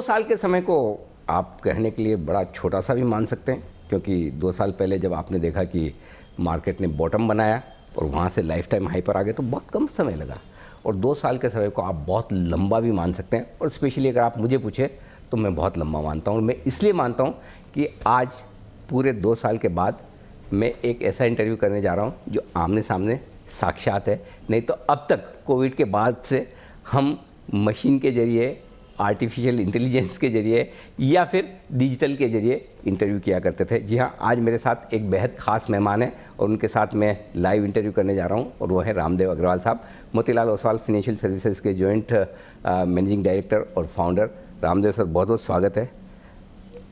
साल के समय को आप कहने के लिए बड़ा छोटा सा भी मान सकते हैं, क्योंकि 2 साल पहले जब आपने देखा कि मार्केट ने बॉटम बनाया और वहाँ से लाइफ टाइम हाई पर आ गए तो बहुत कम समय लगा, और 2 साल के समय को आप बहुत लंबा भी मान सकते हैं। और स्पेशली अगर आप मुझे पूछे तो मैं बहुत लंबा मानता हूँ। मैं इसलिए मानता हूँ कि आज पूरे 2 साल के बाद मैं एक ऐसा इंटरव्यू करने जा रहा हूँ जो आमने सामने साक्षात है। नहीं तो अब तक कोविड के बाद से हम मशीन के ज़रिए, आर्टिफिशियल इंटेलिजेंस के ज़रिए या फिर डिजिटल के ज़रिए इंटरव्यू किया करते थे। जी हाँ, आज मेरे साथ एक बेहद ख़ास मेहमान है और उनके साथ मैं लाइव इंटरव्यू करने जा रहा हूँ, और वो है रामदेव अग्रवाल साहब, मोतीलाल ओसवाल फाइनेंशियल सर्विसेज के जॉइंट मैनेजिंग डायरेक्टर और फाउंडर। रामदेव सर, बहुत बहुत स्वागत है।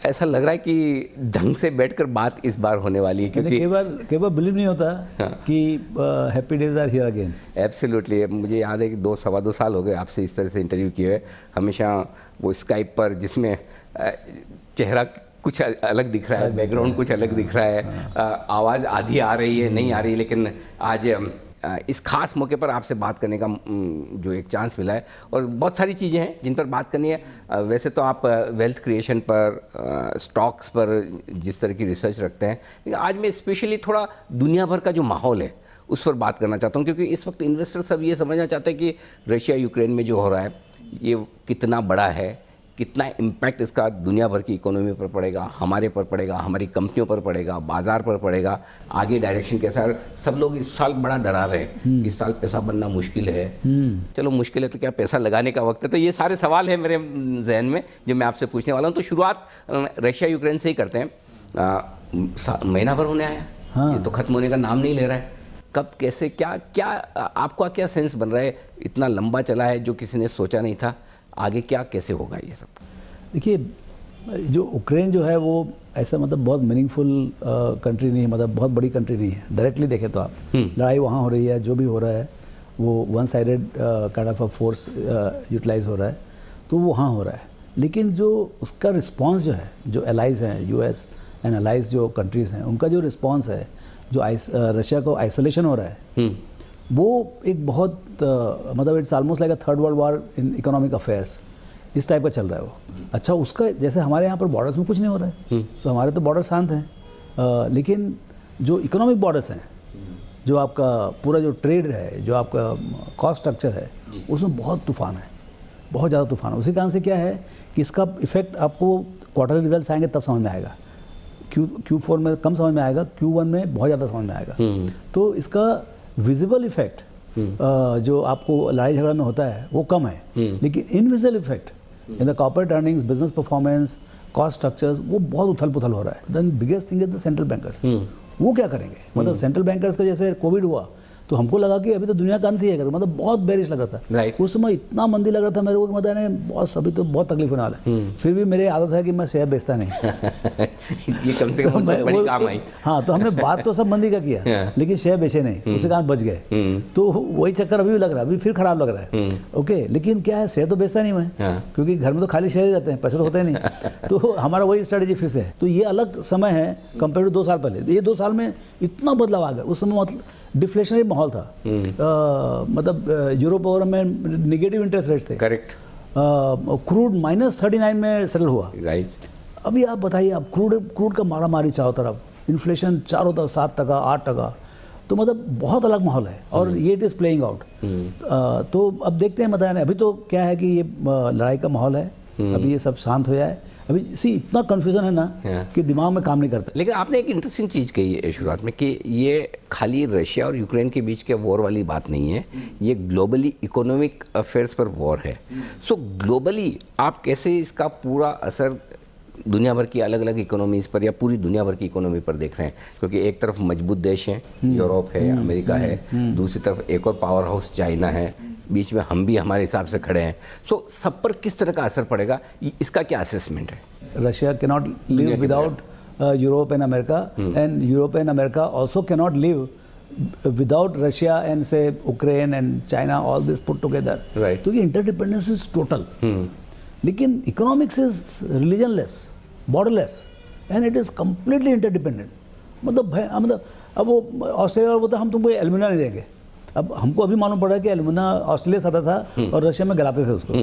ऐसा लग रहा है कि ढंग से बैठकर बात इस बार होने वाली है, क्योंकि कई बार बिलीव नहीं होता कि happy days are here again. Absolutely. मुझे याद है कि 2-2.25 साल हो गए आपसे इस तरह से इंटरव्यू किए हुए। हमेशा वो स्काइप पर जिसमें चेहरा कुछ अलग दिख रहा है, बैकग्राउंड कुछ अलग दिख रहा है, आवाज़ आधी आ रही है, नहीं आ रही, लेकिन आज इस खास मौके पर आपसे बात करने का जो एक चांस मिला है, और बहुत सारी चीज़ें हैं जिन पर बात करनी है। वैसे तो आप वेल्थ क्रिएशन पर, स्टॉक्स पर जिस तरह की रिसर्च रखते हैं, लेकिन आज मैं स्पेशली थोड़ा दुनिया भर का जो माहौल है उस पर बात करना चाहता हूँ, क्योंकि इस वक्त इन्वेस्टर सब ये समझना चाहते हैं कि रशिया यूक्रेन में जो हो रहा है ये कितना बड़ा है, कितना इम्पैक्ट इसका दुनिया भर की इकोनॉमी पर पड़ेगा, हमारे पर पड़ेगा, हमारी कंपनियों पर पड़ेगा, बाजार पर पड़ेगा, आगे डायरेक्शन कैसा है। सब लोग इस साल बड़ा डरा रहे हैं, इस साल पैसा बनना मुश्किल है। चलो मुश्किल है तो क्या, पैसा लगाने का वक्त है। तो ये सारे सवाल हैं मेरे जहन में जो मैं आपसे पूछने वाला हूँ। तो शुरुआत रशिया यूक्रेन से ही करते हैं। महीना भर होने आया, ये तो खत्म होने का नाम नहीं ले रहा है। कब, कैसे, क्या आपका क्या सेंस बन रहा है? इतना लंबा चला है जो किसी ने सोचा नहीं था, आगे क्या कैसे होगा ये सब? देखिए, जो यूक्रेन जो है वो ऐसा मतलब बहुत मीनिंगफुल कंट्री नहीं है, मतलब बहुत बड़ी कंट्री नहीं है। डायरेक्टली देखें तो आप लड़ाई वहाँ हो रही है, जो भी हो रहा है वो one sided kind of a force utilize हो रहा है, तो वो वहाँ हो रहा है। लेकिन जो उसका रिस्पांस जो है, जो एलाइज हैं, यूएस एंड एलाइज जो कंट्रीज़ हैं, उनका जो रिस्पांस है, जो रशिया को आइसोलेशन हो रहा है, वो एक बहुत मतलब it's almost like a third world war in economic affairs, इस टाइप का चल रहा है वो। अच्छा, उसका जैसे हमारे यहाँ पर बॉर्डर्स में कुछ नहीं हो रहा है, सो हमारे तो बॉर्डर शांत हैं, लेकिन जो इकोनॉमिक बॉर्डर्स हैं, जो आपका पूरा जो ट्रेड है, जो आपका कॉस्ट स्ट्रक्चर है, उसमें बहुत तूफान है, बहुत ज़्यादा तूफान है। उसी कारण से क्या है कि इसका इफेक्ट आपको क्वार्टरली रिजल्ट आएंगे तब समझ में आएगा। Q4 में कम समझ में आएगा, Q1 में बहुत ज़्यादा समझ में आएगा। तो इसका विजिबल इफेक्ट जो आपको लड़ाई झगड़ा में होता है वो कम है, लेकिन invisible effect in the corporate earnings, business performance, cost structures, वो बहुत उथल पुथल हो रहा है। Then biggest thing is the central bankers. वो क्या करेंगे? मतलब सेंट्रल बैंकर्स का जैसे कोविड हुआ तो हमको लगा कि अभी तो दुनिया का अंत ही है, मतलब बहुत बेरिश लग रहा था। right. उस समय इतना मंदी लग रहा था मेरे को, मतलब बहुत सभी तो बहुत तकलीफ होने वाला है। फिर भी मेरी आदत है कि मैं शेयर बेचता नहीं। ये कम से कम तो बड़ी काम आई। हाँ, तो हमने बात तो सब मंदी का किया लेकिन शेयर बेचे नहीं, उसी कारण बच गए। तो वही चक्कर अभी भी लग रहा है, अभी फिर खराब लग रहा है। ओके, लेकिन क्या है, शेयर तो बेचता नहीं मैं, क्योंकि घर में तो खाली शेयर ही रहते हैं, पैसे तो होते नहीं। तो हमारा वही स्ट्रेटेजी फिर से है। तो ये अलग समय है कंपेयर टू 2 साल पहले। ये 2 साल में इतना बदलाव आ गया। उस समय मतलब डिफ्लेशनरी माहौल था, मतलब यूरोप और में नेगेटिव इंटरेस्ट रेट्स थे। करेक्ट। क्रूड -39 में सेटल हुआ। राइट। अभी आप बताइए, आप क्रूड का मारा मारी चारों तरफ, इन्फ्लेशन चारों तरफ 7%, 8%, तो मतलब बहुत अलग माहौल है, और ये इट इज़ प्लेइंग आउट। तो अब देखते हैं, मतलब अभी तो क्या है कि ये लड़ाई का माहौल है, अभी ये सब शांत हो जाए। अभी इतना कन्फ्यूजन है ना कि दिमाग में काम नहीं करता। लेकिन आपने एक इंटरेस्टिंग चीज़ कही है शुरुआत में कि ये खाली रशिया और यूक्रेन के बीच के वॉर वाली बात नहीं है, ये ग्लोबली इकोनॉमिक अफेयर्स पर वॉर है। सो ग्लोबली आप कैसे इसका पूरा असर दुनिया भर की अलग अलग इकोनॉमीज़ पर या पूरी दुनिया भर की इकोनॉमी पर देख रहे हैं? क्योंकि एक तरफ मजबूत देश हैं, यूरोप है, अमेरिका है, दूसरी तरफ एक और पावर हाउस चाइना है, बीच में हम भी हमारे हिसाब से खड़े हैं। सो सब पर किस तरह का असर पड़ेगा, इसका क्या असेसमेंट है? Russia cannot live without Europe and America, and Europe and America also cannot live without Russia and say Ukraine and China, all this put together. Right. तो ये interdependence is total. लेकिन economics is religionless, borderless, and it is completely interdependent. मतलब अब वो Australia और बोलता हम तुमको एल्यूमिना नहीं देंगे। अब हमको अभी मालूम पड़ा कि एल्यूमिना ऑस्ट्रेलिया से आता था और रशिया में गलाते थे उसको।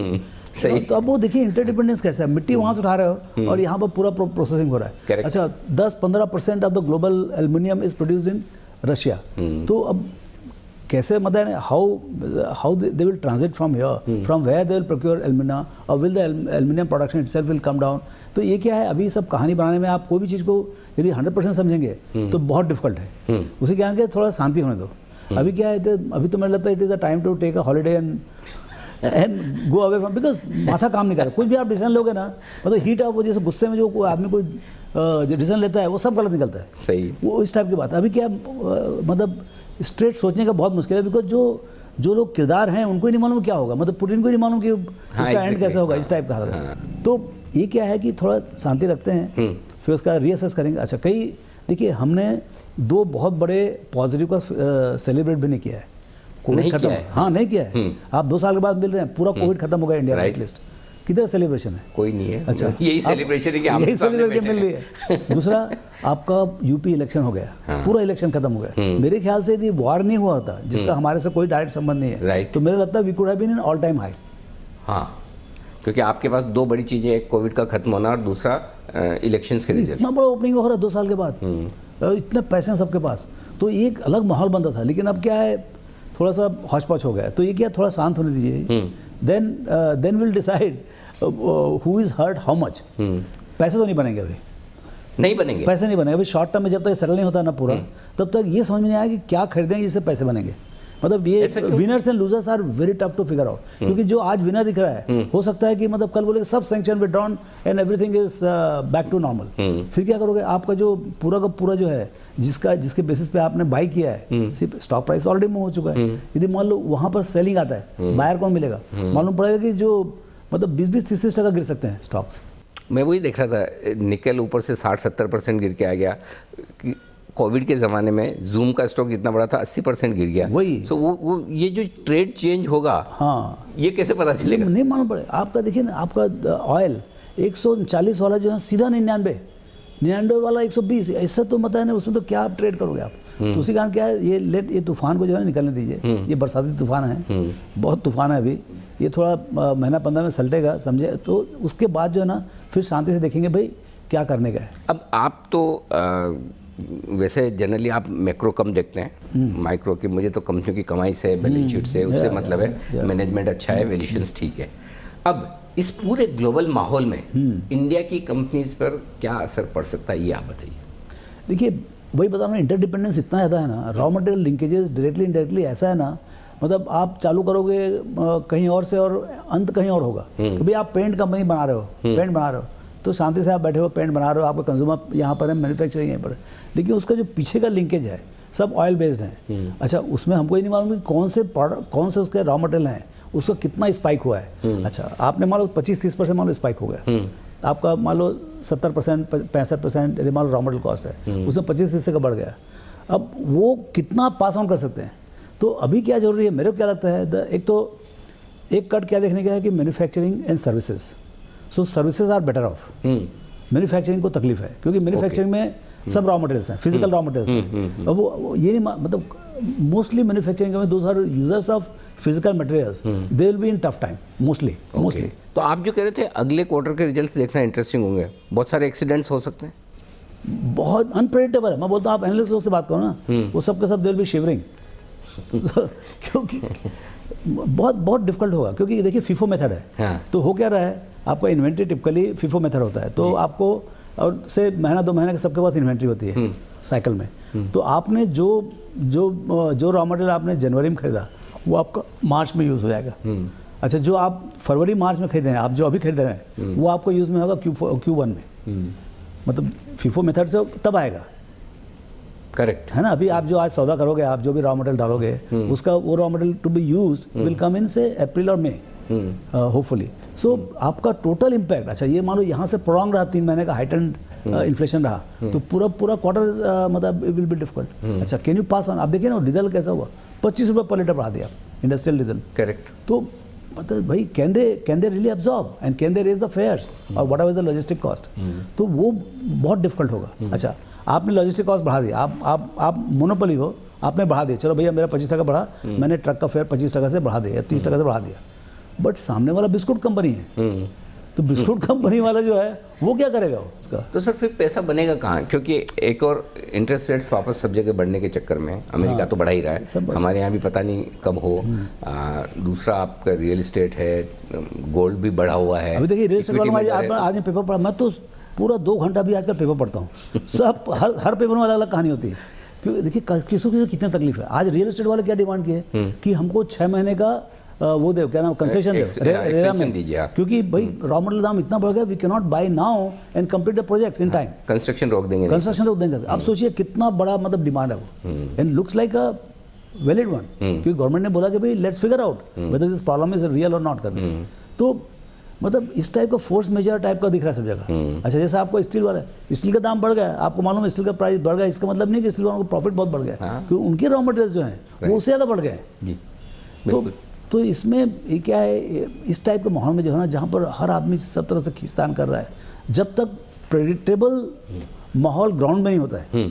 सही। तो अब वो देखिए इंटरडिपेंडेंस कैसा है, मिट्टी वहाँ से उठा रहे हो और यहाँ पर पूरा प्रोसेसिंग हो रहा है। Correct. अच्छा 10-15% of the global aluminium is produced in Russia. तो अब कैसे मतलब how they will transit from here, from where they will procure alumina और will the aluminium production itself will come down. तो ये क्या है, अभी सब कहानी बनाने में आप कोई भी चीज़ को यदि 100% समझेंगे तो बहुत डिफिकल्ट है। उसी कारण के थोड़ा शांति होने दो। अभी क्या है, अभी तो मुझे लगता है it is a time to take a holiday and go away from, because माथा काम नहीं कर रहा। कुछ भी आप डिसीजन लोगे ना, मतलब हीट ऑफ वजह से गुस्से में जो कोई आदमी कोई डिसीजन लेता है वो सब गलत निकलता है। सही। वो इस टाइप की बात है। अभी क्या मतलब स्ट्रेट सोचने का बहुत मुश्किल है, बिकॉज जो लोग किरदार हैं उनको ही नहीं मालूम क्या होगा, मतलब पुतिन को नहीं मालूम कि इसका एंड कैसे होगा, इस टाइप का हाल है। तो ये क्या है कि थोड़ा शांति रखते हैं, फिर उसका रीअसेस करेंगे। अच्छा कई देखिए हमने 2 बहुत बड़े पॉजिटिव का सेलिब्रेट भी नहीं किया है। कोविड खत्म, हाँ नहीं किया है। आप 2 साल के बाद मिल रहे हैं, पूरा कोविड खत्म हो गया इंडिया में एटलीस्ट। किधर सेलिब्रेशन है? कोई नहीं है। अच्छा यही सेलिब्रेशन है कि हम यही सेलिब्रेशन मिल रही है। दूसरा आपका यूपी इलेक्शन हो गया, पूरा इलेक्शन खत्म हो गया। मेरे ख्याल से यदि वॉर नहीं हुआ होता, जिसका हमारे से कोई डायरेक्ट संबंध नहीं है, तो मेरा लगता है we could have been in all time high. हाँ, क्योंकि आपके पास 2 बड़ी चीजें, एक कोविड का खत्म होना और दूसरा इलेक्शंस के रिजल्ट। इतना बड़ा ओपनिंग हो रहा है 2 साल के बाद, इतने पैसे हैं सबके पास, तो एक अलग माहौल बनता था। लेकिन अब क्या है, थोड़ा सा हौच पौच हो गया। तो ये क्या, थोड़ा शांत होने दीजिए, then will decide who is hurt how much. पैसे तो नहीं बनेंगे अभी, नहीं बनेंगे, पैसे नहीं बनेंगे अभी। शॉर्ट टर्म में जब तक सेटल नहीं होता ना पूरा, तब तक ये समझ में नहीं आया कि क्या खरीदेंगे जिससे पैसे बनेंगे। मतलब ये winners and losers are very tough to figure out, क्योंकि जो आज विनर दिख रहा है हो सकता है कि मतलब कल बोले सब sanction withdrawn and everything is back to normal. फिर क्या करोगे? आपका जो पूरा का पूरा जो है, जिसके बेसिस पे आपने बाई किया है, सिर्फ स्टॉक प्राइस ऑलरेडी मूव हो चुका है। यदि मान लो वहाँ पर सेलिंग आता है, बायर कौन मिलेगा? मालूम पड़ेगा कि जो मतलब 20-30% गिर सकते हैं स्टॉक्स। मैं वही देख रहा था, निकल ऊपर से 60-70% गिर के आ गया। कोविड के ज़माने में जूम का स्टॉक इतना बड़ा था, 80% गिर गया। वही तो वो ये जो ट्रेड चेंज होगा, हाँ, ये कैसे पता चलेगा? नहीं मालूम पड़ेगा। आपका देखिए ना, आपका ऑयल 140 वाला जो है सीधा 99 वाला 120, ऐसा तो मत है ना, उसमें तो क्या आप ट्रेड करोगे आप? तो उसी कारण क्या है, ये तूफान को जो है निकलने दीजिए। ये बरसाती तूफान है, बहुत तूफान है अभी। ये थोड़ा महीना 15 में सलटेगा, समझे? तो उसके बाद जो है ना, फिर शांति से देखेंगे भाई क्या करने का है। अब आप तो वैसे जनरली आप मैक्रो कम देखते हैं, माइक्रो की मुझे तो कंपनियों की कमाई से, बैलेंस शीट से, उससे मतलब है, मैनेजमेंट अच्छा है, वैल्यूएशंस ठीक है। अब इस पूरे ग्लोबल माहौल में इंडिया की कंपनीज पर क्या असर पड़ सकता है, ये आप बताइए। देखिए वही बता रहा हूँ, इंटरडिपेंडेंस इतना ज़्यादा है ना, raw material linkages directly indirectly ऐसा है ना, मतलब आप चालू करोगे कहीं और से और अंत कहीं और होगा। तो भाई आप पेंट कंपनी बना रहे हो, पेंट बना रहे हो, तो शांति से आप बैठे हो, पेंट बना रहे हो, आपका कंज्यूमर यहाँ पर है, मैन्युफैक्चरिंग यहाँ पर है, लेकिन उसका जो पीछे का लिंकेज है सब ऑयल बेस्ड है। अच्छा, उसमें हमको ये नहीं मालूम कि कौन से उसके रॉ मटेरियल हैं, उसका कितना स्पाइक हुआ है। अच्छा, आपने मान लो 25-30% मान लो स्पाइक हो गया, आपका मान लो 70% 65% यदि मान लो रॉ मटेरियल कॉस्ट है, उसमें 25-30 का बढ़ गया। अब वो कितना पास ऑन कर सकते हैं? तो अभी क्या जरूरी है, मेरे को क्या लगता है, एक कट क्या देखने का है कि manufacturing and services. So services are better off, manufacturing को तकलीफ है, क्योंकि मैन्युफैक्चरिंग में सब रॉ मटेरियल्स हैं, फिजिकल रॉ मटेरियल्स हैं। अब वो ये नहीं मतलब मोस्टली मैन्युफैक्चरिंग में those are users of physical materials, they will be in tough time mostly. तो आप जो कह रहे थे अगले क्वार्टर के रिजल्ट्स देखना इंटरेस्टिंग होंगे, बहुत सारे एक्सीडेंट्स हो सकते हैं, बहुत अनप्रेडिक्टेबल है। मैं बोलता हूँ आप एनालिस्ट लोग से बात करो ना, वो सब के सब दे विल बी शिवरिंग क्योंकि बहुत डिफिकल्ट होगा, क्योंकि देखिए फीफो मेथड है। हाँ। तो हो क्या रहा है, आपका इन्वेंट्री टिपिकली फीफो मेथड होता है, तो आपको और से महीना 2 महीने के सबके पास इन्वेंट्री होती है साइकिल में। तो आपने जो रॉ मटेरियल आपने जनवरी में खरीदा वो आपका मार्च में यूज़ हो जाएगा। अच्छा, जो आप फरवरी मार्च में खरीदे हैं, आप जो अभी खरीद रहे हैं वो आपको यूज़ में होगा Q1 में। मतलब फीफो मेथड से तब आएगा, करेक्ट है ना? अभी आप जो आज सौदा करोगे, आप जो भी रॉ मटेरियल डालोगे, उसका वो raw material to be used will come in से अप्रैल और मई होपफुली। सो आपका टोटल इम्पैक्ट, अच्छा ये मान लो यहाँ से प्रोलॉन्ग रहा 3 महीने का हाइटेंड इन्फ्लेशन रहा, तो पूरा क्वार्टर मतलब इट विल बी डिफिकल्ट। अच्छा, कैन यू पास ऑन? आप देखिए ना डीजल कैसा हुआ, 25 रुपये पर लीटर बढ़ा दिया इंडस्ट्रियल डीजल। करेक्ट। तो मतलब भाई can they really absorb and can they raise the fares और whatever is the logistic cost? तो वो बहुत डिफिकल्ट होगा। अच्छा, आपने लॉजिस्टिक कॉस्ट बढ़ा दिया, आप मोनोपोली हो, आपने बढ़ा दिया, चलो भैया मेरा 25 टका बढ़ा, मैंने ट्रक का फेयर 25 टका से बढ़ा दिया, 30 टका से बढ़ा दिया। बट सामने वाला बिस्कुट कंपनी है, तो बिस्कुट कंपनी वाला जो है वो क्या करेगा उसका? तो सर फिर पैसा बनेगा कहाँ? क्योंकि एक और इंटरेस्ट रेट्स वापस सब जगह बढ़ने के चक्कर में अमेरिका तो बढ़ा ही रहा है, हमारे यहाँ भी पता नहीं कब हो। दूसरा आपका रियल इस्टेट है, गोल्ड भी बढ़ा हुआ है। अभी देखिए रियल एस्टेट वाला, आज मैं पेपर पढ़ा, मैं तो पूरा 2 घंटा भी आजकल पेपर पढ़ता हूँ सब हर पेपर में अलग अलग कहानी होती है, क्योंकि देखिए किसको कितनी तकलीफ है। आज रियल एस्टेट वाले क्या डिमांड किए कि हमको 6 महीने का वो दे, क्या नाम, कंसेशन दे, क्योंकि भाई रॉ मटेरियल दाम इतना बढ़ गया, we can not buy now and complete the projects in time, construction रोक देंगे। आप सोचिए कितना बड़ा मतलब डिमांड है वो, and looks like a valid one, क्योंकि गवर्नमेंट ने बोला कि भाई let's figure out whether this problem is real और नॉट करके। तो मतलब इस टाइप का फोर्स मेजर टाइप का दिख रहा है सब जगह। अच्छा, जैसे आपको स्टील वाला, स्टील का दाम बढ़ गया, आपको मालूम है स्टील का प्राइस बढ़ गया, इसका मतलब नहीं कि स्टील वालों को प्रॉफिट बहुत बढ़ गया, क्योंकि उनके रॉ मटेरियल्स जो हैं वो उससे ज़्यादा बढ़ गए। तो इसमें ये क्या है, इस टाइप के माहौल में जो है ना, जहाँ पर हर आदमी सब तरह से खींचतान कर रहा है, जब तक प्रेडिक्टेबल माहौल ग्राउंड में नहीं होता है,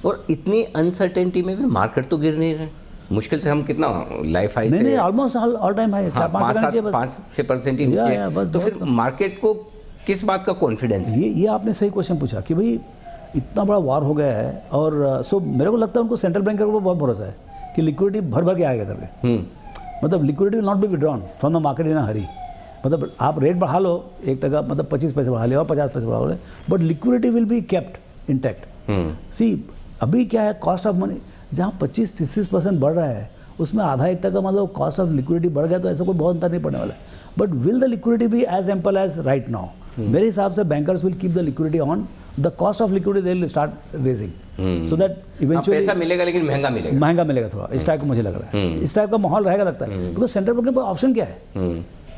और इतनी अनसर्टेनिटी में भी मार्केट तो गिर नहीं रहे, मुश्किल से हम कितना लाइफ हाई से, नहीं ऑलमोस्ट ऑल टाइम हाई, 5-6% ही नीचे, तो फिर मार्केट को किस बात का कॉन्फिडेंस? ये आपने सही क्वेश्चन पूछा कि भाई इतना बड़ा वार हो गया है, और सो मेरे को लगता है उनको सेंट्रल बैंक को बहुत भरोसा है कि लिक्विडिटी भर भर के आएगा करके। मतलब liquidity will not be withdrawn from the market in a hurry. मतलब आप रेट बढ़ा लो 1 टका, मतलब 25 पैसे बढ़ा ले और 50 पैसे बढ़ा लो, but liquidity will be kept intact. See अभी क्या है, कॉस्ट ऑफ मनी जहाँ 25-30% बढ़ रहा है, उसमें आधा 1 टका मतलब कॉस्ट ऑफ लिक्विडिटी बढ़ गया, तो ऐसा कोई बहुत अंतर नहीं पड़ने वाला है। But will the liquidity be as ample as right now? मेरे हिसाब से bankers will keep the liquidity on, the cost of liquidity they will start raising, so that eventually पैसा मिलेगा, लेकिन महंगा मिलेगा थोड़ा, इस टाइप का मुझे लग रहा है। इस टाइप का माहौल रहेगा लगता है, बिकॉज सेंट्रल बैंक के पास ऑप्शन क्या है,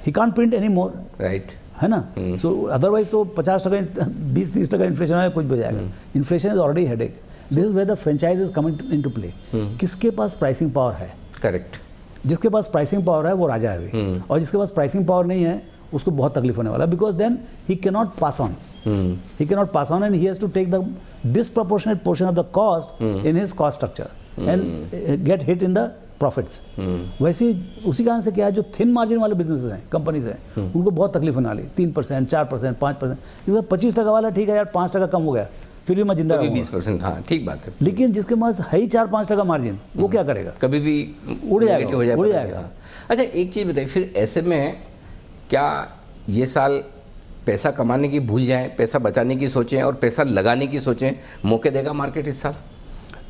he can't print any more, right, है ना? सो अदरवाइज तो 50%, 20-30 टका इन्फ्लेशन है, कुछ भी जाएगा। Inflation is already headache, this is where the franchise is coming into play. किसके पास प्राइसिंग पावर है? करेक्ट, जिसके पास प्राइसिंग पावर है वो राजा है अभी, और जिसके पास प्राइसिंग पावर नहीं है उसको बहुत तकलीफ होने वाला, because then he can not pass on, and he has to take the disproportionate portion of the cost in his cost structure and get hit in the profits. वैसे ही उसी कारण से क्या है, जो थिन मार्जिन वाले बिजनेस हैं, कंपनीज हैं, उनको बहुत तकलीफ होने वाली, 3%, 4%, 5%। 25 टका वाला ठीक है यार, 5 टका कम हो गया, फिर भी मैं जिंदा रहूंगा, 20%, हाँ ठीक बात है। लेकिन जिसके पास है ही 4-5 टका मार्जिन, वो क्या करेगा? कभी भी उड़ जाएगा। अच्छा, एक चीज़ बताइए, फिर ऐसे में क्या ये साल पैसा कमाने की भूल जाएं, पैसा बचाने की सोचें और पैसा लगाने की सोचें, मौके देगा मार्केट इस साल?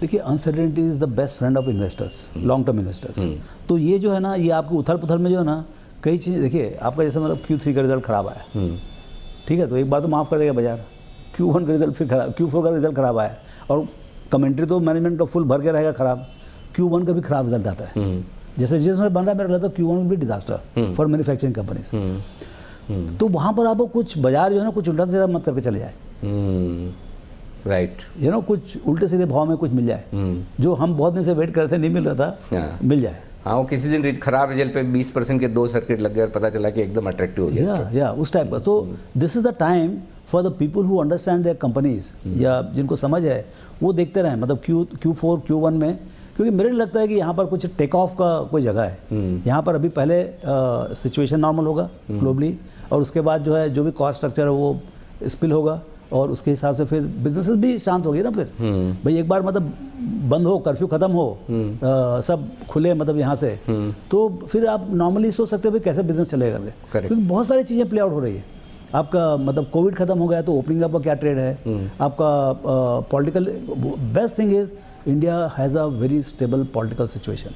देखिए, uncertainty is the best friend of investors, long term investors. तो ये जो है ना, ये आपको उथल पुथल में जो है ना, कई चीज़ें, देखिए आपका जैसे मतलब Q3 का रिजल्ट खराब आया, ठीक है, तो एक बार तो माफ़ कर देगा बाजार, Q1 का रिजल्ट फिर खराब, Q4 का रिजल्ट खराब आया, और कमेंट्री तो मैनेजमेंट का फुल भर के रहेगा खराब, Q1 का भी खराब रिजल्ट आता है। जैसे जिसमें बन रहा है, मेरा लगता है Q1 will be disaster for manufacturing companies. तो वहाँ पर आपको कुछ बाजार जो है ना, कुछ उल्टा सीधा मत करके चले जाए, राइट, यू नो, कुछ उल्टे सीधे भाव में कुछ मिल जाए, जो हम बहुत दिन से वेट कर रहे थे, नहीं मिल रहा था, मिल जाए। हाँ, वो किसी दिन खराब रिजल्ट पे 20% के 2 सर्किट लग गए और पता चला कि एकदम अट्रैक्टिव हो गया, या उस टाइप का। तो this is the time for the people who understand their companies, या जिनको समझ है वो देखते रहें, मतलब Q4 Q1 में, क्योंकि मेरे लिए लगता है कि यहाँ पर कुछ टेक ऑफ का कोई जगह है। यहाँ पर अभी पहले सिचुएशन नॉर्मल होगा ग्लोबली, और उसके बाद जो है जो भी कॉस्ट स्ट्रक्चर है वो स्पिल होगा, और उसके हिसाब से फिर बिजनेसेस भी शांत हो गई ना। फिर भाई एक बार मतलब बंद हो, कर्फ्यू खत्म हो, सब खुले मतलब यहाँ से, तो फिर आप नॉर्मली सोच सकते हो भाई कैसे बिजनेस चलेगा, क्योंकि बहुत सारी चीज़ें प्ले आउट हो रही है। आपका मतलब कोविड खत्म हो गया तो ओपनिंग अप का क्या ट्रेड है, आपका political, best thing is India has a very stable political situation,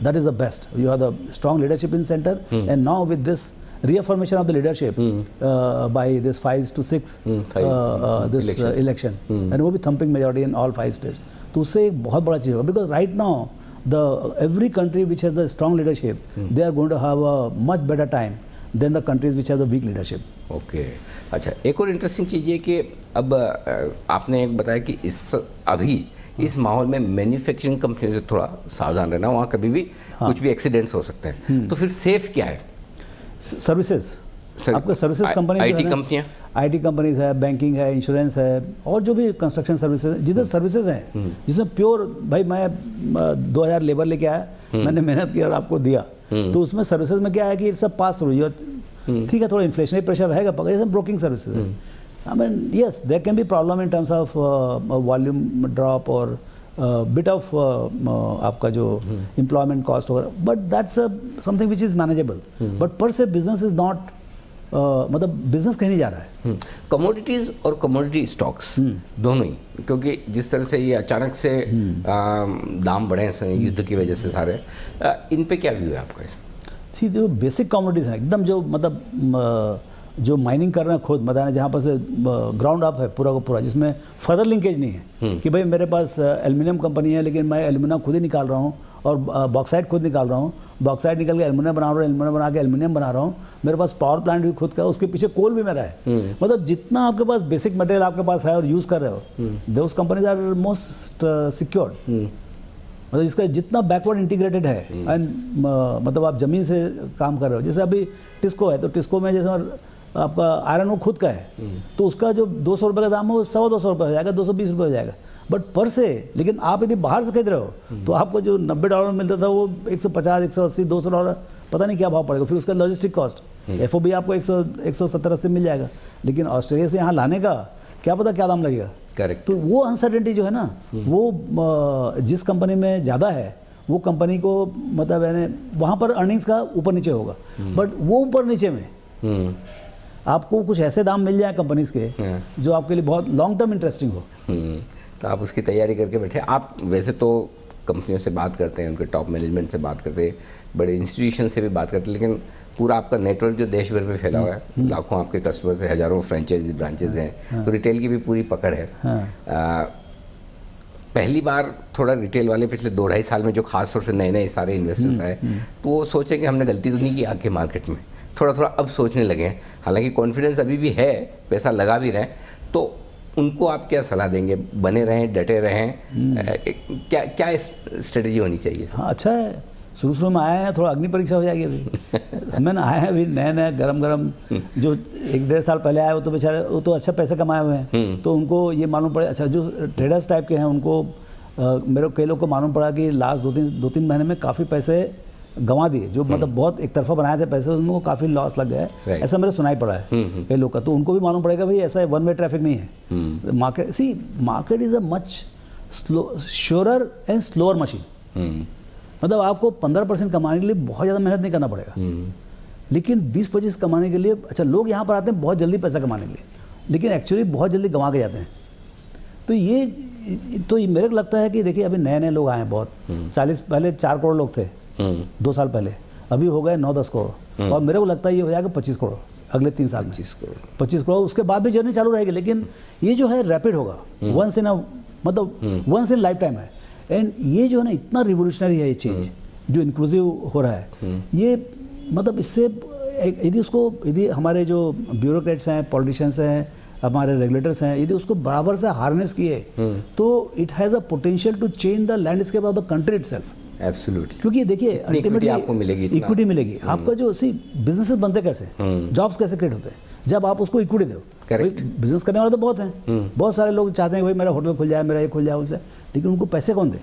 that is the best. You have the strong leadership in centre, and now with this reaffirmation of the leadership by this 5 to 6 this election, and वो भी thumping majority in all 5 states, तो उससे एक बहुत बड़ा चीज़ होगा, because right now the every country which has the strong leadership they are going to have a much better time than the countries which have the weak leadership. Okay, अच्छा, एक और interesting चीज़ ये कि अब आपने एक बताया कि अभी इस माहौल में मैन्युफैक्चरिंग कंपनी से थोड़ा सावधान रहना, वहाँ कभी भी कुछ भी एक्सीडेंट्स हो सकते हैं, तो फिर सेफ क्या है? सर्विसेज आपका सर्विसेज कंपनी IT कंपनियाँ, IT कंपनीज है, बैंकिंग है, इंश्योरेंस है, और जो भी कंस्ट्रक्शन सर्विसेज जिधर सर्विसेज हैं जिसमें प्योर भाई मैं 2000 लेबर लेके आया, मैंने मेहनत की और आपको दिया, तो उसमें सर्विसेज में क्या है कि सब पास थ्रू, ठीक है थोड़ा इन्फ्लेशनरी प्रेशर रहेगा, पर जैसे ब्रोकिंग सर्विसेज है, I mean yes there can be problem in terms of volume drop और बिट ऑफ आपका जो एम्प्लॉयमेंट कॉस्ट वगैरह, but that's something which is manageable, but per se business is not, मतलब business कहीं नहीं जा रहा है। कमोडिटीज़ और कमोडिटी स्टॉक्स दोनों ही, क्योंकि जिस तरह से ये अचानक से दाम बढ़े हैं युद्ध की वजह से सारे, इन पे क्या व्यू है आपका? सी जो बेसिक कमोडिटीज हैं एकदम, जो मतलब जो माइनिंग कर रहे हैं खुद, मतलब जहाँ पर से ग्राउंड अप है पूरा का पूरा, जिसमें फर्दर लिंकेज नहीं है कि भाई मेरे पास एल्युमिनियम कंपनी है लेकिन मैं एल्युमिनियम खुद ही निकाल रहा हूँ और बॉक्साइट खुद निकाल रहा हूँ, बॉक्साइट निकल के एल्युमिनियम बना रहा हूँ, एल्युमिनियम बना के एल्युमिनियम बना रहा हूँ, मेरे पास पावर प्लांट भी खुद का, उसके पीछे कोल भी मेरा है, मतलब जितना आपके पास बेसिक मटेरियल आपके पास है और यूज़ कर रहे हो, दोस कंपनीज आर मोस्ट सिक्योर्ड, मतलब इसका जितना बैकवर्ड इंटीग्रेटेड है, एंड मतलब आप ज़मीन से काम कर रहे हो, जैसे अभी टिस्को है, तो टिस्को में जैसे आपका आयरन वो खुद का है, तो उसका जो 200 रुपये का दाम है वो 225 रुपये हो जाएगा, 220 रुपये हो जाएगा, बट पर से, लेकिन आप यदि बाहर से खरीद रहे हो तो आपको जो $90 मिलता था वो 150, 180, $200 पता नहीं क्या भाव पड़ेगा, फिर उसका लॉजिस्टिक कॉस्ट, FOB आपको 170-180 मिल जाएगा, लेकिन ऑस्ट्रेलिया से यहाँ लाने का क्या पता क्या दाम लगेगा। करेक्ट। तो वो अनसर्टेनिटी जो है ना, वो जिस कंपनी में ज़्यादा है वो कंपनी को, मतलब यानी वहाँ पर अर्निंग्स का ऊपर नीचे होगा, बट वो ऊपर नीचे में आपको कुछ ऐसे दाम मिल जाए कंपनीज के जो आपके लिए बहुत लॉन्ग टर्म इंटरेस्टिंग हो। तो आप उसकी तैयारी करके बैठे। आप वैसे तो कंपनियों से बात करते हैं, उनके टॉप मैनेजमेंट से बात करते हैं, बड़े इंस्टीट्यूशन से भी बात करते हैं, लेकिन पूरा आपका नेटवर्क जो देश भर में फैला हुआ है, लाखों आपके कस्टमर्स हैं, हज़ारों फ्रेंचाइजी ब्रांचेज हैं, तो रिटेल की भी पूरी पकड़ है। पहली बार थोड़ा रिटेल वाले पिछले 2-2.5 साल में जो खास तौर से नए नए सारे इन्वेस्टर्स आए, तो वो सोचें कि हमने गलती तो नहीं की आके मार्केट में, थोड़ा थोड़ा अब सोचने लगे हैं, हालांकि कॉन्फिडेंस अभी भी है, पैसा लगा भी रहे हैं, तो उनको आप क्या सलाह देंगे? बने रहें, डटे रहें, क्या क्या स्ट्रेटजी होनी चाहिए? हाँ अच्छा है, शुरू में आए हैं, थोड़ा अग्नि परीक्षा हो जाएगी अभी। हमें ना आए हैं अभी नए गरम जो 1-1.5 साल पहले आए वो तो बेचारे, वो तो अच्छा पैसे कमाए हुए हैं, तो उनको ये मालूम पड़े, अच्छा जो ट्रेडर्स टाइप के हैं उनको, मेरे कई लोग को मालूम पड़ा कि लास्ट 2-3 महीने में काफ़ी पैसे गंवा दिए, जो मतलब बहुत एक तरफा बनाए थे पैसे, उनको काफ़ी लॉस लग गया है, ऐसा मेरे सुनाई पड़ा है कई लोग का, तो उनको भी मालूम पड़ेगा भाई ऐसा वन वे ट्रैफिक नहीं है market. See market is a much surer and slower machine, मतलब आपको 15% कमाने के लिए बहुत ज़्यादा मेहनत नहीं करना पड़ेगा, लेकिन 20-25 कमाने के लिए, अच्छा लोग यहाँ पर आते हैं बहुत जल्दी पैसा कमाने के लिए, लेकिन एक्चुअली बहुत जल्दी गंवा के जाते हैं। तो ये मेरे को लगता है कि देखिए अभी नए नए लोग आए हैं बहुत, 40 पहले 4 करोड़ लोग थे 2 साल पहले, अभी हो गए 9-10 करोड़, और मेरे को लगता है ये हो जाएगा 25 करोड़ अगले 3 साल में। 25 करोड़, उसके बाद भी जर्नी चालू रहेगी, लेकिन ये जो है रैपिड होगा, वंस इन लाइफ टाइम है, एंड ये जो है ना इतना रिवोल्यूशनरी है ये चेंज जो इंक्लूसिव हो रहा है, ये मतलब इससे यदि हमारे जो ब्यूरोक्रेट्स हैं, पॉलिटिशियंस हैं, हमारे रेगुलेटर्स हैं, यदि उसको बराबर से हार्नेस किए तो it has a potential to change the landscape of the country itself. Absolutely, क्योंकि देखिए अल्टीमेटली आपको मिलेगी, इक्विटी मिलेगी आपका, जो बिजनेसेस बनते कैसे, जॉब्स कैसे क्रिएट होते हैं, जब आप उसको इक्विटी दो। बिजनेस करने वाले तो बहुत हैं, बहुत सारे लोग चाहते हैं भाई मेरा होटल खुल जाए, मेरा ये खुल जाए, लेकिन उनको पैसे कौन दे?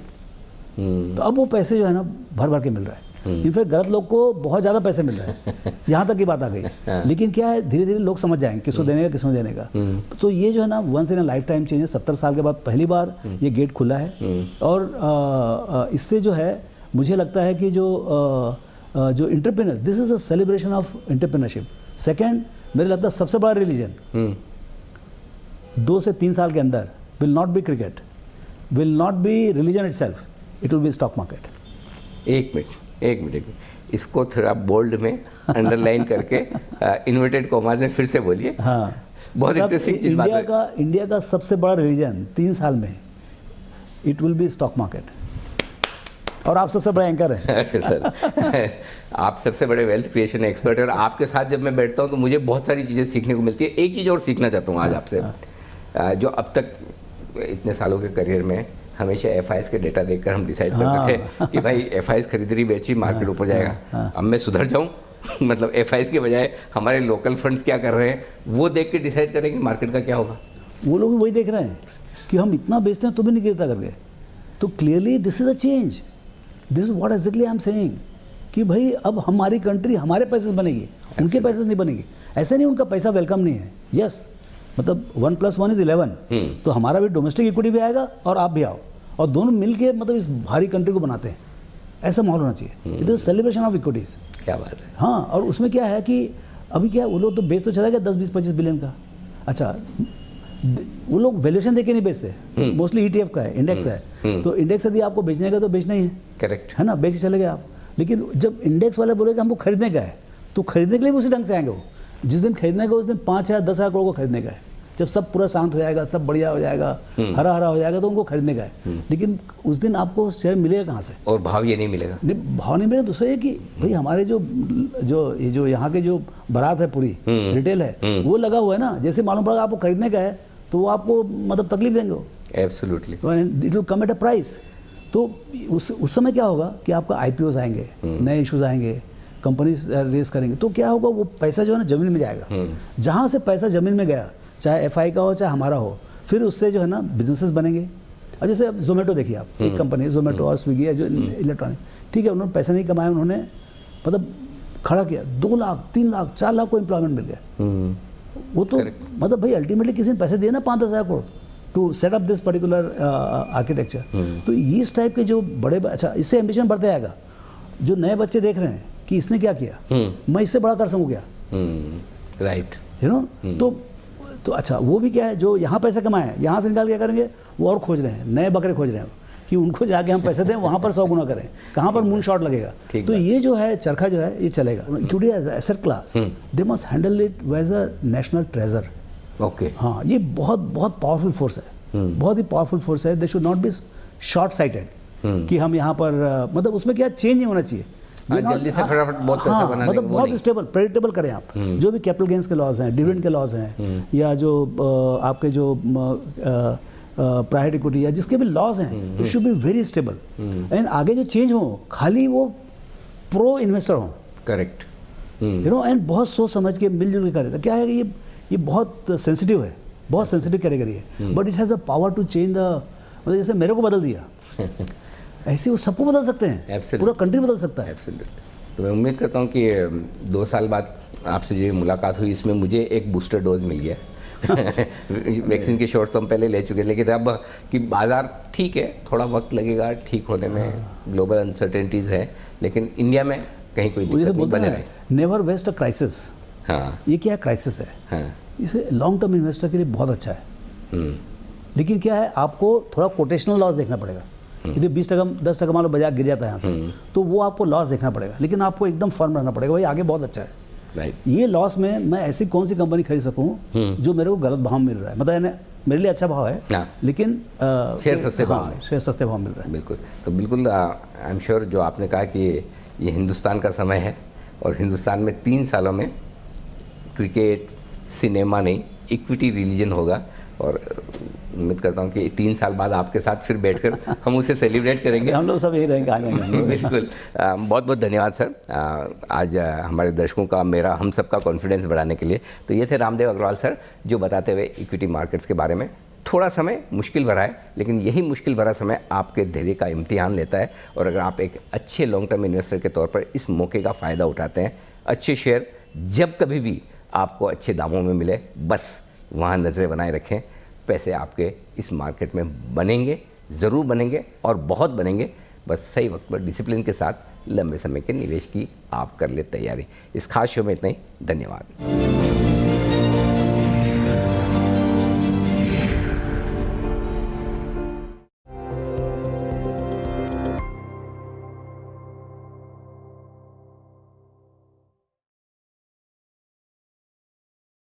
तो अब वो पैसे जो है ना भर भर के मिल रहा है, इनफैक्ट गलत लोग को बहुत ज़्यादा पैसे मिल रहे हैं, यहाँ तक की बात आ गई। लेकिन क्या है, धीरे धीरे लोग समझ जाएंगे किसको देने का किसको देने का। तो ये जो है ना once in a lifetime change है, 70 साल के बाद पहली बार ये गेट खुला है, और इससे जो है मुझे लगता है कि जो entrepreneur, this is a celebration of entrepreneurship. Second, मेरे लगता है सबसे बड़ा रिलीजन 2 से 3 साल के अंदर will not B cricket, will not B religion itself, it will be stock market. एक मिनट इसको थोड़ा बोल्ड में अंडरलाइन करके इन्वर्टेड कॉमास में फिर से बोलिए। हाँ, बहुत इंटरेस्टिंग चीज बात है। इंडिया का सबसे बड़ा रिलीजन 3 साल में it will be stock market, और आप सबसे बड़े एंकर हैं। सर आप सबसे बड़े वेल्थ क्रिएशन एक्सपर्ट हैं, और आपके साथ जब मैं बैठता हूँ तो मुझे बहुत सारी चीज़ें सीखने को मिलती है। एक चीज़ और सीखना चाहता हूँ आज आपसे, जो अब तक इतने सालों के करियर में हमेशा FIs के डेटा देखकर हम डिसाइड करते थे कि भाई FIs खरीद रही बेची मार्केट ऊपर जाएगा। अब मैं सुधर जाऊँ मतलब FIs के बजाय हमारे लोकल फंड्स क्या कर रहे हैं वो देख के डिसाइड करेंगे मार्केट का क्या होगा। वो लोग भी वही देख रहे हैं कि हम इतना बेचते हैं तो भी नहीं गिरता करके। तो clearly this is a change, this is what exactly I am saying कि भाई अब हमारी कंट्री हमारे पैसे से बनेगी, उनके पैसे से नहीं बनेगी। ऐसा नहीं उनका पैसा वेलकम नहीं है, यस मतलब 1 + 1 = 11, तो हमारा भी डोमेस्टिक इक्विटी भी आएगा और आप भी आओ और दोनों मिलके मतलब इस भारी कंट्री को बनाते हैं, ऐसा माहौल होना चाहिए। It is celebration of equities. क्या बात है। हाँ, और उसमें क्या है कि अभी क्या वो लोग तो बेच तो चला गया 10-20-25 बिलियन का। अच्छा, वो लोग वैल्यूएशन देके नहीं बेचते, मोस्टली ETF का है, इंडेक्स है, तो इंडेक्स यदि आपको बेचने का तो बेचना ही है, करेक्ट है ना, बेच के चले गए आप। लेकिन जब इंडेक्स वाले बोले कि हमको खरीदने का है तो खरीदने के लिए भी उसी ढंग से आएंगे। वो जिस दिन खरीदने का उस दिन 5 या 10 हज़ार करोड़ को खरीदने का है। जब सब पूरा शांत हो जाएगा, सब बढ़िया हो जाएगा, हरा हरा हो जाएगा तो उनको खरीदने का है। लेकिन उस दिन आपको शेयर मिलेगा कहाँ से? और भाव ये नहीं मिलेगा। नहीं, भाव नहीं मिलेगा। दूसरा ये कि भाई हमारे जो यहाँ के जो बारात है पूरी रिटेल है वो लगा हुआ है ना, जैसे मालूम पड़ेगा आपको खरीदने का है तो वो आपको मतलब तकलीफ देंगे। Absolutely, it will come at a price. तो उस समय क्या होगा कि आपका IPOs आएंगे, नए इश्यूज आएंगे, कंपनीज रेस करेंगे, तो क्या होगा वो पैसा जो है ना जमीन में जाएगा। जहाँ से पैसा जमीन में गया, चाहे FI का हो चाहे हमारा हो, फिर उससे जो है ना बिजनेसेस बनेंगे। अब जैसे अब जोमेटो देखिए आप, एक कंपनी जोमेटो और स्विगी है जो इलेक्ट्रॉनिक, ठीक है, उन्होंने पैसा नहीं कमाया, उन्होंने मतलब खड़ा किया, 2 लाख 3 लाख 4 लाख को एम्प्लॉयमेंट मिल गया। वो तो मतलब भाई अल्टीमेटली किसी ने पैसे दिए ना 5-10 हज़ार crore to set up this particular architecture. तो इस टाइप के जो बड़े, अच्छा इससे एम्बिशन बढ़ते आएगा। जो नए बच्चे देख रहे हैं कि इसने क्या किया, मैं इससे बड़ा कर सकूँ क्या, राइट, यू नो। तो अच्छा वो भी क्या है, जो यहाँ पैसे कमाए यहाँ से निकाल क्या करेंगे, वो और खोज रहे हैं, नए बकरे खोज रहे हैं कि उनको जाके हम पैसे दें, वहाँ पर 100 गुना करें, कहाँ पर मून शॉट लगेगा। तो ये जो है चरखा जो है ये चलेगा। Equity as asset class they must handle it as a national treasure. Okay, हाँ, ये बहुत बहुत पावरफुल फोर्स है, बहुत ही पावरफुल फोर्स है। They should not be short sighted कि हम यहाँ पर मतलब उसमें क्या चेंज नहीं होना चाहिए, जल्दी से फटाफट बहुत पैसा बनाने, मतलब बहुत स्टेबल प्रेडिक्टेबल करें आप। जो भी कैपिटल गेंस के लॉज हैं, डिविडेंड के लॉज हैं, या जो आपके जो प्राइवेट इक्विटी या जिसके भी लॉज हैं, it should be very stable. And आगे जो चेंज हो खाली वो प्रो इन्वेस्टर हो, करेक्ट, यू नो, एंड बहुत सोच समझ के मिलजुल के करें। क्या है कि ये बहुत सेंसिटिव है, बहुत सेंसिटिव कैटेगरी है, but it has a power to change the, मतलब जैसे मेरे को बदल दिया ऐसे वो सबको बदल सकते हैं, पूरा कंट्री बदल सकता है। तो मैं उम्मीद करता हूँ कि 2 साल बाद आपसे जो मुलाकात हुई इसमें मुझे एक बूस्टर डोज मिल गया। वैक्सीन के शॉट्स हम पहले ले चुके हैं, लेकिन अब कि बाज़ार ठीक है, थोड़ा वक्त लगेगा ठीक होने में, ग्लोबल अनसर्टेनिटीज़ है, लेकिन इंडिया में कहीं कोई दिक्कत नहीं बने रहे। Never waste a crisis. हाँ, ये क्या क्राइसिस है? हाँ, इसे लॉन्ग टर्म इन्वेस्टर के लिए बहुत अच्छा है। लेकिन क्या है, आपको थोड़ा कोटेशनल लॉस देखना पड़ेगा। यदि 20%-10% मान लो बाजार गिर जाता है यहाँ से, तो वो आपको लॉस देखना पड़ेगा, लेकिन आपको एकदम फर्म रहना पड़ेगा, भाई आगे बहुत अच्छा है। ये लॉस में मैं ऐसी कौन सी कंपनी खरीद सकूँ जो मेरे को गलत भाव मिल रहा है, मतलब मेरे लिए अच्छा भाव है लेकिन शेयर सस्ते भाव में, शेयर सस्ते भाव मिल रहा है। बिल्कुल, तो बिल्कुल आई एम श्योर जो आपने कहा कि ये हिंदुस्तान का समय है और हिंदुस्तान में 3 सालों में क्रिकेट, सिनेमा नहीं, इक्विटी रिलीजन होगा। और उम्मीद करता हूँ कि 3 साल बाद आपके साथ फिर बैठकर हम उसे सेलिब्रेट करेंगे। हम लोग सब यही रहेंगे आगे। बिल्कुल, बहुत बहुत धन्यवाद सर, आज हमारे दर्शकों का, मेरा, हम सब का कॉन्फिडेंस बढ़ाने के लिए। तो ये थे रामदेव अग्रवाल सर, जो बताते हुए इक्विटी मार्केट्स के बारे में। थोड़ा समय मुश्किल भरा है, लेकिन यही मुश्किल भरा समय आपके धैर्य का इम्तिहान लेता है। और अगर आप एक अच्छे लॉन्ग टर्म इन्वेस्टर के तौर पर इस मौके का फ़ायदा उठाते हैं, अच्छे शेयर जब कभी भी आपको अच्छे दामों में मिले, बस वहाँ नज़रें बनाए रखें। पैसे आपके इस मार्केट में बनेंगे, ज़रूर बनेंगे और बहुत बनेंगे। बस सही वक्त पर डिसिप्लिन के साथ लंबे समय के निवेश की आप कर ले तैयारी। इस खास शो में इतना ही, धन्यवाद।